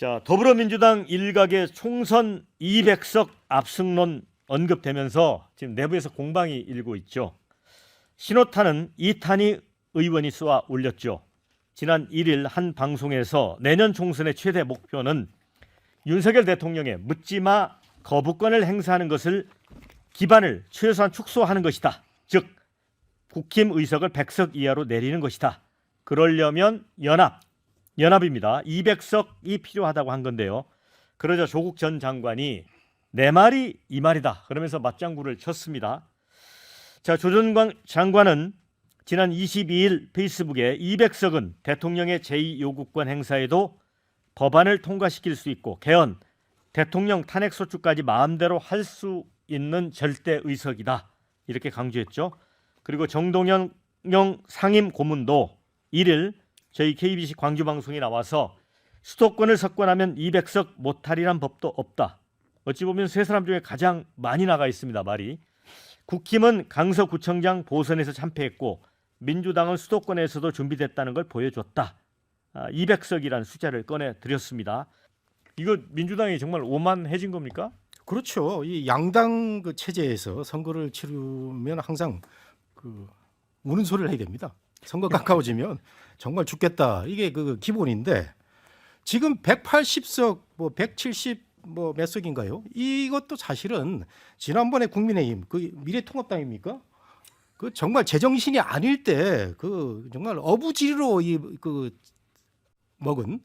자, 더불어민주당 일각의 총선 200석 압승론 언급되면서 지금 내부에서 공방이 일고 있죠. 신호탄은 이탄희 의원이 쏘아 올렸죠. 지난 1일 한 방송에서 내년 총선의 최대 목표는 윤석열 대통령의 묻지마 거부권을 행사하는 것을 기반을 최소한 축소하는 것이다. 즉 국힘 의석을 100석 이하로 내리는 것이다. 그러려면 연합입니다. 200석이 필요하다고 한 건데요. 그러자 조국 전 장관이 내 말이 이 말이다. 그러면서 맞장구를 쳤습니다. 자, 조 전 장관은 지난 22일 페이스북에 200석은 대통령의 제2요구권 행사에도 법안을 통과시킬 수 있고 개헌, 대통령 탄핵소추까지 마음대로 할 수 있는 절대 의석이다. 이렇게 강조했죠. 그리고 정동영 상임 고문도 1일 저희 KBC 광주방송에 나와서 수도권을 석권하면 200석 못할이란 법도 없다. 어찌 보면 세 사람 중에 가장 많이 나가 있습니다. 말이. 국힘은 강서구청장 보선에서 참패했고 민주당은 수도권에서도 준비됐다는 걸 보여줬다. 200석이라는 숫자를 꺼내드렸습니다. 이거 민주당이 정말 오만해진 겁니까? 그렇죠. 이 양당 그 체제에서 선거를 치르면 항상 그 우는 소리를 해야 됩니다. 선거 가까워지면 정말 죽겠다. 이게 그 기본인데 지금 180석, 뭐 170 뭐 몇 석인가요? 이것도 사실은 지난번에 국민의힘 그 미래통합당입니까? 그 정말 제정신이 아닐 때 그 정말 어부지리로 그 먹은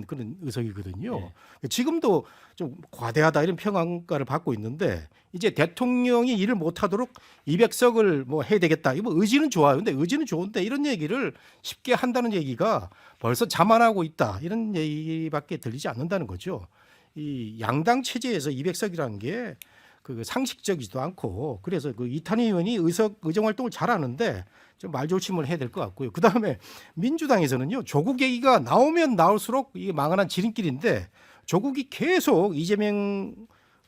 그런 의석이거든요. 네. 지금도 좀 과대하다 이런 평가를 받고 있는데 이제 대통령이 일을 못하도록 200석을 뭐 해야 되겠다. 이거 의지는 좋아요. 근데 의지는 좋은데 이런 얘기를 쉽게 한다는 얘기가 벌써 자만하고 있다. 이런 얘기밖에 들리지 않는다는 거죠. 이 양당 체제에서 200석이라는 게 그 상식적이지도 않고 그래서 그 이탄희 의원이 의정 활동을 잘하는데 좀 말조심을 해야 될 것 같고요. 그 다음에 민주당에서는요 조국 얘기가 나오면 나올수록 이게 망한한 지름길인데 조국이 계속 이재명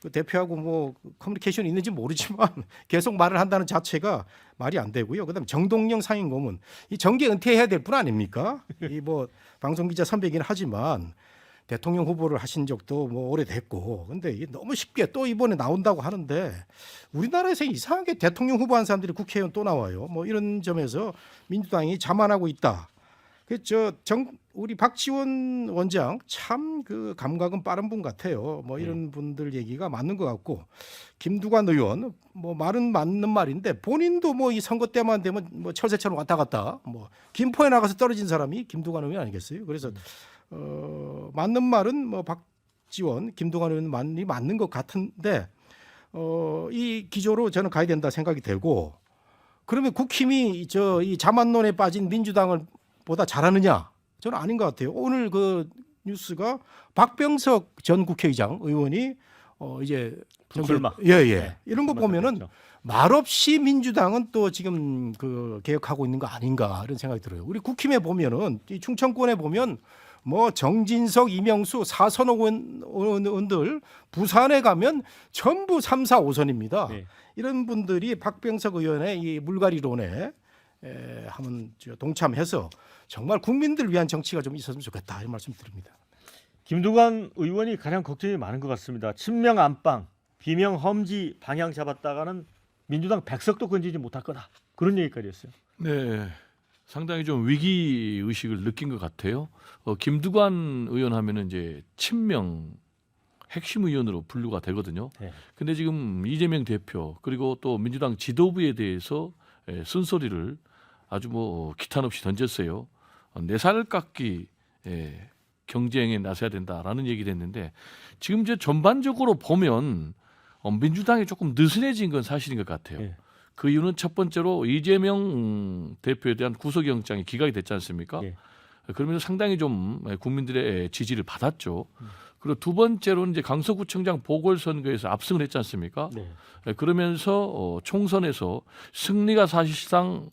대표하고 뭐 커뮤니케이션이 있는지 모르지만 계속 말을 한다는 자체가 말이 안 되고요. 그다음에 정동영 상임고문 이 정계 은퇴해야 될 분 아닙니까? 이 뭐 방송 기자 선배이긴 하지만. 대통령 후보를 하신 적도 뭐 오래됐고 근데 이게 너무 쉽게 또 이번에 나온다고 하는데 우리나라에서 이상하게 대통령 후보 한 사람들이 국회의원 또 나와요. 뭐 이런 점에서 민주당이 자만하고 있다. 우리 박지원 원장 참 그 감각은 빠른 분 같아요. 뭐 이런 분들 얘기가 맞는 것 같고 김두관 의원 뭐 말은 맞는 말인데 본인도 뭐 이 선거 때만 되면 뭐 철새처럼 왔다 갔다 뭐 김포에 나가서 떨어진 사람이 김두관 의원 아니겠어요? 그래서 맞는 말은 뭐 박지원, 김두관 의원 말이 맞는 것 같은데 이 기조로 저는 가야 된다 생각이 되고 그러면 국힘이 이 자만론에 빠진 민주당을 보다 잘하느냐? 저는 아닌 것 같아요. 오늘 그 뉴스가 박병석 전 국회의장 의원이 이제 불출마. 네, 이런 거 보면은 됐죠. 말없이 민주당은 또 지금 그 개혁하고 있는 거 아닌가 이런 생각이 들어요. 우리 국힘에 보면은 이 충청권에 보면 뭐 정진석, 이명수, 사선옥 의원들 부산에 가면 전부 3, 4, 5선입니다. 네. 이런 분들이 박병석 의원의 이 물갈이론에 한번 동참해서 정말 국민들 위한 정치가 좀 있었으면 좋겠다 이런 말씀 드립니다. 김두관 의원이 가장 걱정이 많은 것 같습니다. 친명 안방, 비명 험지 방향 잡았다가는 민주당 100석도 건지지 못할 거다. 그런 얘기까지 했어요. 네, 상당히 좀 위기 의식을 느낀 것 같아요. 김두관 의원 하면은 이제 친명 핵심 의원으로 분류가 되거든요. 네. 근데 지금 이재명 대표 그리고 또 민주당 지도부에 대해서 쓴소리를 아주 뭐 기탄 없이 던졌어요. 4살 깎기 경쟁에 나서야 된다라는 얘기를 했는데 지금 이제 전반적으로 보면 민주당이 조금 느슨해진 건 사실인 것 같아요. 네. 그 이유는 첫 번째로 이재명 대표에 대한 구속영장이 기각이 됐지 않습니까? 예. 그러면서 상당히 좀 국민들의 지지를 받았죠. 그리고 두 번째로는 이제 강서구청장 보궐선거에서 압승을 했지 않습니까? 네. 그러면서 총선에서 승리가 사실상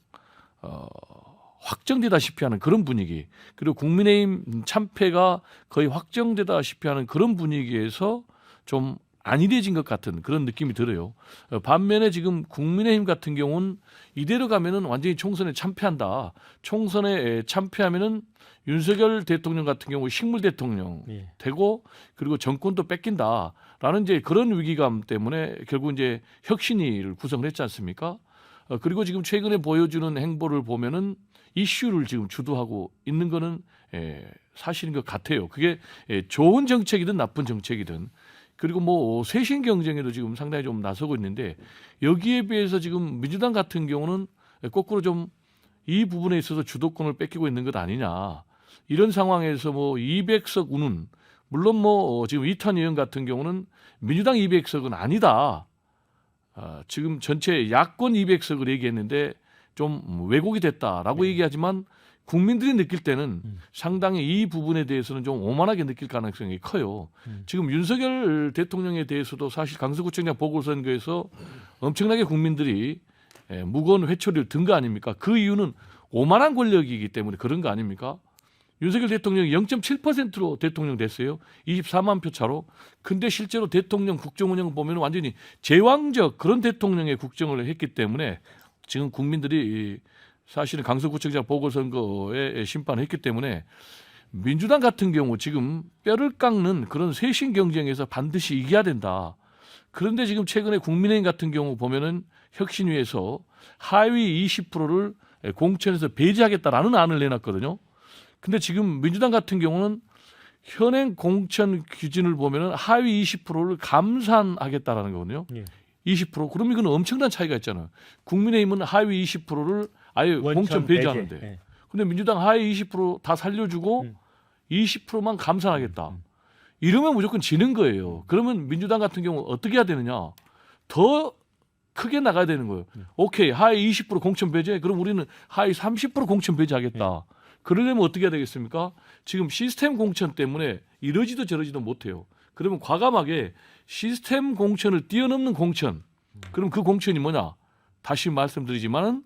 확정되다시피 하는 그런 분위기, 그리고 국민의힘 참패가 거의 확정되다시피 하는 그런 분위기에서 좀 안일해진 것 같은 그런 느낌이 들어요. 반면에 지금 국민의힘 같은 경우는 이대로 가면은 완전히 총선에 참패한다. 총선에 참패하면은 윤석열 대통령 같은 경우 식물 대통령 예. 되고 그리고 정권도 뺏긴다라는 이제 그런 위기감 때문에 결국 이제 혁신위를 구성을 했지 않습니까? 그리고 지금 최근에 보여주는 행보를 보면은 이슈를 지금 주도하고 있는 거는 사실인 것 같아요. 그게 좋은 정책이든 나쁜 정책이든 그리고 뭐 쇄신 경쟁에도 지금 상당히 좀 나서고 있는데 여기에 비해서 지금 민주당 같은 경우는 거꾸로 좀 이 부분에 있어서 주도권을 뺏기고 있는 것 아니냐 이런 상황에서 뭐 200석 우는 물론 뭐 지금 이탄 의원 같은 경우는 민주당 200석은 아니다. 지금 전체 야권 200석을 얘기했는데 좀 왜곡이 됐다라고 얘기하지만 국민들이 느낄 때는 상당히 이 부분에 대해서는 좀 오만하게 느낄 가능성이 커요. 지금 윤석열 대통령에 대해서도 사실 강서구청장 보궐선거에서 엄청나게 국민들이 무거운 회초리를 든 거 아닙니까? 그 이유는 오만한 권력이기 때문에 그런 거 아닙니까? 윤석열 대통령이 0.7%로 대통령 됐어요. 24만 표 차로. 근데 실제로 대통령 국정 운영을 보면 완전히 제왕적 그런 대통령의 국정을 했기 때문에 지금 국민들이 사실은 강서구청장 보궐선거에 심판을 했기 때문에 민주당 같은 경우 지금 뼈를 깎는 그런 쇄신 경쟁에서 반드시 이겨야 된다. 그런데 지금 최근에 국민의힘 같은 경우 보면은 혁신위에서 하위 20%를 공천에서 배제하겠다라는 안을 내놨거든요. 근데 지금 민주당 같은 경우는 현행 공천 기준을 보면은 하위 20%를 감산하겠다라는 거거든요. 예. 20% 그럼 이건 엄청난 차이가 있잖아요. 국민의힘은 하위 20%를 아예 공천 배제하는데, 예. 근데 민주당 하위 20%다 살려주고 20%만 감산하겠다. 이러면 무조건 지는 거예요. 그러면 민주당 같은 경우 어떻게 해야 되느냐? 더 크게 나가야 되는 거예요. 오케이, 하위 20% 공천 배제. 그럼 우리는 하위 30% 공천 배제하겠다. 그러려면 어떻게 해야 되겠습니까? 지금 시스템 공천 때문에 이러지도 저러지도 못해요. 그러면 과감하게 시스템 공천을 뛰어넘는 공천. 그럼 그 공천이 뭐냐? 다시 말씀드리지만은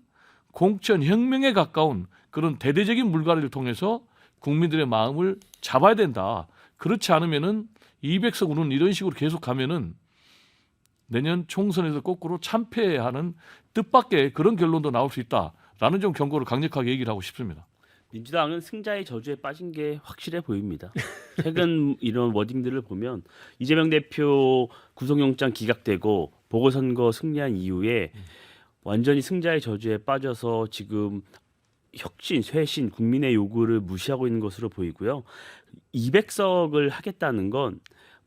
공천 혁명에 가까운 그런 대대적인 물갈이를 통해서 국민들의 마음을 잡아야 된다. 그렇지 않으면은 200석 우는 이런 식으로 계속 가면은 내년 총선에서 거꾸로 참패하는 뜻밖의 그런 결론도 나올 수 있다라는 좀 경고를 강력하게 얘기를 하고 싶습니다. 민주당은 승자의 저주에 빠진 게 확실해 보입니다. 최근 이런 워딩들을 보면 이재명 대표 구속영장 기각되고 보궐선거 승리한 이후에 완전히 승자의 저주에 빠져서 지금 혁신, 쇄신, 국민의 요구를 무시하고 있는 것으로 보이고요. 200석을 하겠다는 건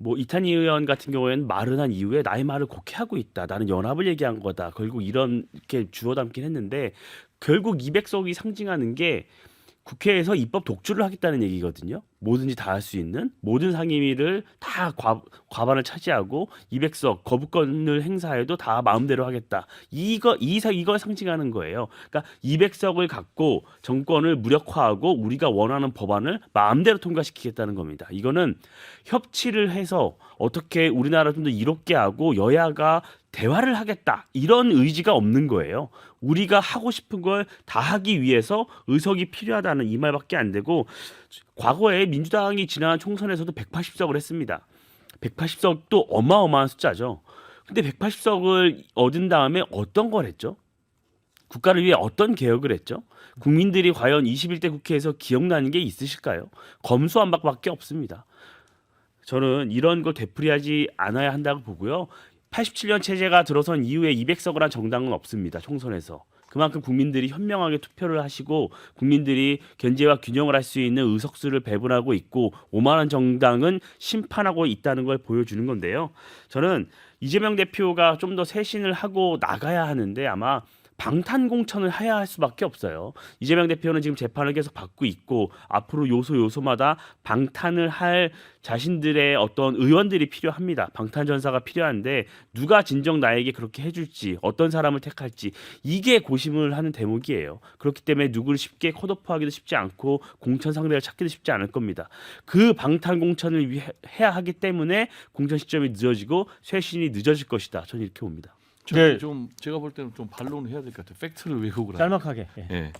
뭐 이탄희 의원 같은 경우에는 말을 한 이후에 나의 말을 곡해하고 있다. 나는 연합을 얘기한 거다. 결국 이렇게 주워 담긴 했는데 결국 200석이 상징하는 게 국회에서 입법 독주를 하겠다는 얘기거든요. 뭐든지 다 할 수 있는 모든 상임위를 다 과반을 차지하고 200석 거부권을 행사해도 다 마음대로 하겠다. 이걸 상징하는 거예요. 그러니까 200석을 갖고 정권을 무력화하고 우리가 원하는 법안을 마음대로 통과시키겠다는 겁니다. 이거는 협치를 해서 어떻게 우리나라 좀 더 이롭게 하고 여야가 대화를 하겠다 이런 의지가 없는 거예요. 우리가 하고 싶은 걸 다 하기 위해서 의석이 필요하다는 이 말밖에 안 되고 과거에 민주당이 지난 총선에서도 180석을 했습니다. 180석도 어마어마한 숫자죠. 근데 180석을 얻은 다음에 어떤 걸 했죠? 국가를 위해 어떤 개혁을 했죠? 국민들이 과연 21대 국회에서 기억나는 게 있으실까요? 검수완박밖에 없습니다. 저는 이런 걸 되풀이하지 않아야 한다고 보고요. 87년 체제가 들어선 이후에 200석을 한 정당은 없습니다. 총선에서. 그만큼 국민들이 현명하게 투표를 하시고 국민들이 견제와 균형을 할 수 있는 의석수를 배분하고 있고 오만한 정당은 심판하고 있다는 걸 보여주는 건데요. 저는 이재명 대표가 좀 더 쇄신을 하고 나가야 하는데 아마 방탄 공천을 해야 할 수밖에 없어요. 이재명 대표는 지금 재판을 계속 받고 있고 앞으로 요소마다 방탄을 할 자신들의 어떤 의원들이 필요합니다. 방탄 전사가 필요한데 누가 진정 나에게 그렇게 해줄지 어떤 사람을 택할지 이게 고심을 하는 대목이에요. 그렇기 때문에 누구를 쉽게 컷오프하기도 쉽지 않고 공천 상대를 찾기도 쉽지 않을 겁니다. 그 방탄 공천을 해야 하기 때문에 공천 시점이 늦어지고 쇄신이 늦어질 것이다. 저는 이렇게 봅니다. 좀 제가 볼 때는 좀 반론을 해야 될 것 같아요. 팩트를 왜곡을 하는. 짤막하게. 예. 예.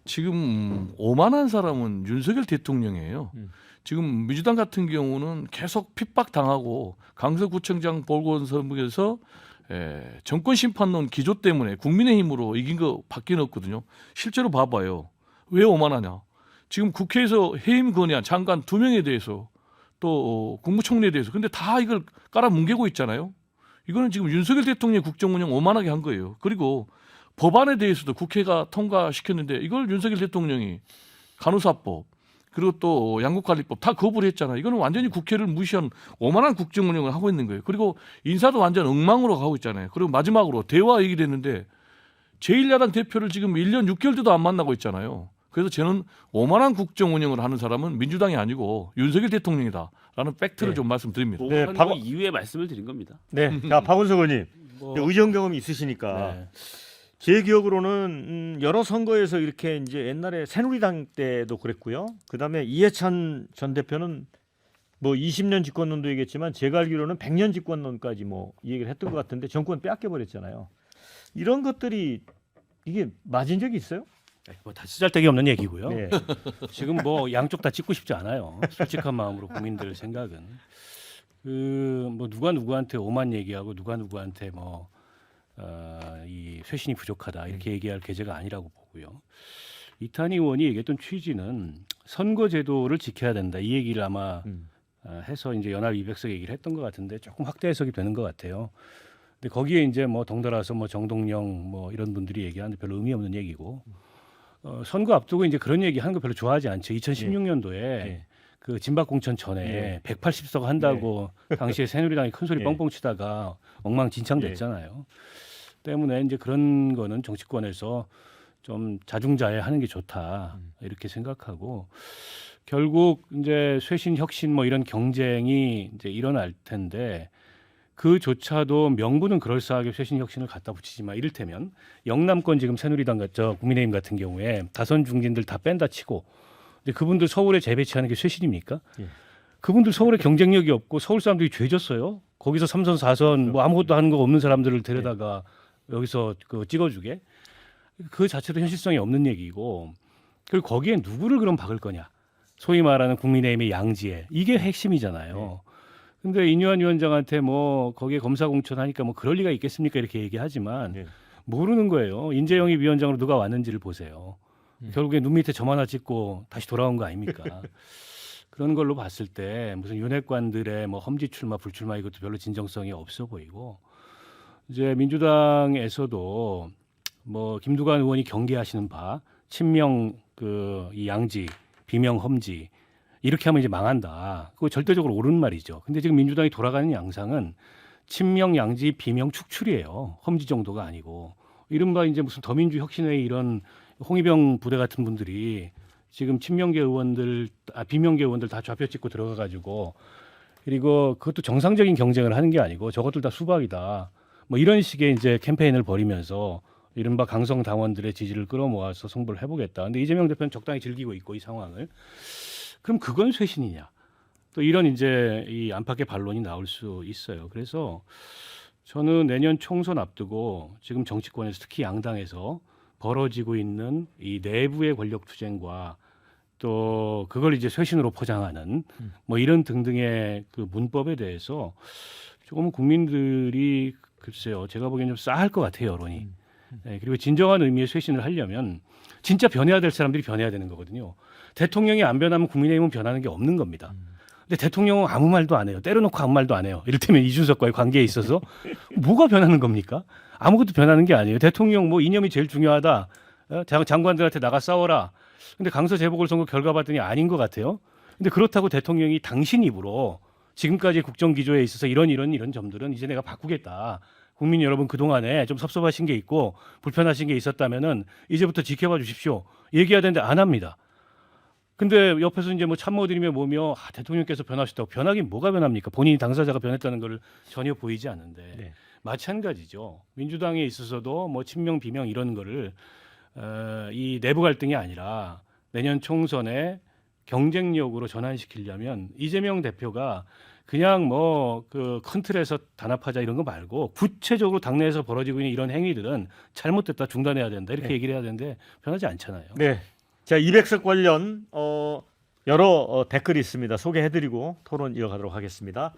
지금 오만한 사람은 윤석열 대통령이에요. 음. 지금 민주당 같은 경우는 계속 핍박당하고 강서구청장 보궐선거에서 정권 심판론 기조 때문에 국민의힘으로 이긴 거 밖에 없거든요. 실제로 봐봐요. 왜 오만하냐? 지금 국회에서 해임 건의안 장관 2명에 대해서 또 국무총리에 대해서 근데 다 이걸 깔아뭉개고 있잖아요. 이거는 지금 윤석열 대통령의 국정운영 오만하게 한 거예요. 그리고 법안에 대해서도 국회가 통과시켰는데 이걸 윤석열 대통령이 간호사법 그리고 또 양국관리법 다 거부를 했잖아요. 이거는 완전히 국회를 무시한 오만한 국정운영을 하고 있는 거예요. 그리고 인사도 완전 엉망으로 가고 있잖아요. 그리고 마지막으로 대화 얘기를 했는데 제1야당 대표를 지금 1년 6개월도 안 만나고 있잖아요. 그래서 저는 오만한 국정운영을 하는 사람은 민주당이 아니고 윤석열 대통령이다라는 팩트를 네. 좀 말씀드립니다. 네, 보고한 박- 거 이후에 말씀을 드린 겁니다. 네, 자 박원석 의원님 뭐, 의정 경험이 있으시니까 네. 제 기억으로는 여러 선거에서 이렇게 이제 옛날에 새누리당 때도 그랬고요. 그다음에 이해찬 전 대표는 뭐 20년 집권론도 얘기했지만 제가 알기로는 100년 집권론까지 뭐 이 얘기를 했던 것 같은데 정권 빼앗겨 버렸잖아요. 이런 것들이 이게 맞은 적이 있어요? 뭐다 쓰잘데기 없는 얘기고요. 네. 지금 뭐 양쪽 다 찍고 싶지 않아요. 솔직한 마음으로 국민들 생각은 그 뭐 누가 누구한테 오만 얘기하고 누가 누구한테 뭐 이 쇄신이 부족하다 이렇게 얘기할 계제가 아니라고 보고요. 이탄희 의원이 얘기했던 취지는 선거제도를 지켜야 된다 이 얘기를 아마 해서 이제 연합 200석 얘기를 했던 것 같은데 조금 확대 해석이 되는 것 같아요. 근데 거기에 이제 뭐 덩달아서 뭐 정동영 뭐 이런 분들이 얘기하는데 별로 의미 없는 얘기고 선거 앞두고 이제 그런 얘기 하는 거 별로 좋아하지 않죠. 2016년도에 예. 그 진박공천 전에 예. 180석 한다고 당시에 새누리당이 큰 소리 예. 뻥뻥 치다가 엉망진창됐잖아요. 때문에 이제 그런 거는 정치권에서 좀 자중자애하는 게 좋다 이렇게 생각하고 결국 이제 쇄신 혁신 뭐 이런 경쟁이 이제 일어날 텐데 그조차도 명분은 그럴싸하게 쇄신 혁신을 갖다 붙이지만 이를테면 영남권 지금 새누리당 같죠 국민의힘 같은 경우에 다선 중진들 다 뺀다 치고 근데 그분들 서울에 재배치하는 게 쇄신입니까? 예. 그분들 서울에 경쟁력이 없고 서울 사람들이 죄졌어요. 거기서 3선 4선 뭐 아무것도 하는 거 없는 사람들을 데려다가 여기서 그 찍어주게 그 자체도 현실성이 없는 얘기고 그리고 거기에 누구를 그럼 박을 거냐 소위 말하는 국민의힘의 양지에 이게 핵심이잖아요. 근데 인유한 위원장한테 뭐 거기에 검사 공천하니까 뭐 그럴 리가 있겠습니까 이렇게 얘기하지만 네. 모르는 거예요. 인재영입 위원장으로 누가 왔는지를 보세요. 결국에 눈 밑에 점 하나 찍고 다시 돌아온 거 아닙니까? 그런 걸로 봤을 때 무슨 윤핵관들의 뭐 험지 출마 불출마 이것도 별로 진정성이 없어 보이고 이제 민주당에서도 뭐 김두관 의원이 경계하시는 바 친명 그 이 양지 비명 험지 이렇게 하면 이제 망한다. 그거 절대적으로 옳은 말이죠. 근데 지금 민주당이 돌아가는 양상은 친명 양지 비명 축출이에요. 험지 정도가 아니고 이른바 이제 무슨 더민주 혁신회 이런 홍위병 부대 같은 분들이 지금 친명계 의원들 비명계 의원들 다 좌표 찍고 들어가 가지고 그리고 그것도 정상적인 경쟁을 하는 게 아니고 저것들 다 수박이다. 뭐 이런 식의 이제 캠페인을 벌이면서 이른바 강성 당원들의 지지를 끌어모아서 승부를 해보겠다. 근데 이재명 대표는 적당히 즐기고 있고 이 상황을. 그럼 그건 쇄신이냐? 또 이런 이제 이 안팎의 반론이 나올 수 있어요. 그래서 저는 내년 총선 앞두고 지금 정치권에서 특히 양당에서 벌어지고 있는 이 내부의 권력 투쟁과 또 그걸 이제 쇄신으로 포장하는 뭐 이런 등등의 그 문법에 대해서 조금 국민들이 글쎄요, 제가 보기엔 좀 싸할 것 같아요, 여론이. 네, 그리고 진정한 의미의 쇄신을 하려면 진짜 변해야 될 사람들이 변해야 되는 거거든요. 대통령이 안 변하면 국민의힘은 변하는 게 없는 겁니다. 근데 대통령은 아무 말도 안 해요. 때려놓고 아무 말도 안 해요. 이를테면 이준석과의 관계에 있어서 뭐가 변하는 겁니까? 아무것도 변하는 게 아니에요. 대통령 뭐 이념이 제일 중요하다. 장관들한테 나가 싸워라. 근데 강서 재보궐선거 결과 봤더니 아닌 것 같아요. 근데 그렇다고 대통령이 당신 입으로 지금까지 국정 기조에 있어서 이런 점들은 이제 내가 바꾸겠다. 국민 여러분 그동안에 좀 섭섭하신 게 있고 불편하신 게 있었다면은 이제부터 지켜봐 주십시오. 얘기해야 되는데 안 합니다. 근데 옆에서 이제 뭐 참모들이며 뭐며 대통령께서 변하셨다고 변하긴 뭐가 변합니까? 본인이 당사자가 변했다는 걸 전혀 보이지 않는데 네. 마찬가지죠. 민주당에 있어서도 뭐 친명 비명 이런 거를 이 내부 갈등이 아니라 내년 총선에 경쟁력으로 전환시키려면 이재명 대표가 그냥 뭐 그 큰 틀에서 단합하자 이런 거 말고 구체적으로 당내에서 벌어지고 있는 이런 행위들은 잘못됐다 중단해야 된다 이렇게 네. 얘기를 해야 되는데 변하지 않잖아요. 네. 자, 200석 관련 여러 댓글이 있습니다. 소개해드리고 토론 이어가도록 하겠습니다.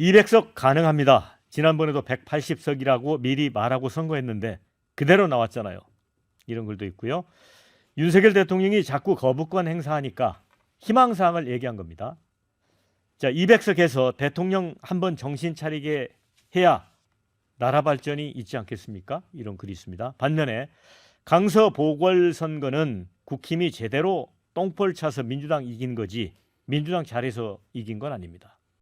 200석 가능합니다. 지난번에도 180석이라고 미리 말하고 선거했는데 그대로 나왔잖아요. 이런 글도 있고요. 윤석열 대통령이 자꾸 거부권 행사하니까 희망사항을 얘기한 겁니다. 자, 200석에서 대통령 한번 정신 차리게 해야 나라 발전이 있지 않겠습니까? 이런 글이 있습니다. 반면에 강서 보궐선거는 국힘이 제대로 똥볼 차서 민주당 이긴 거지 민주당 잘해서 이긴 건 아닙니다.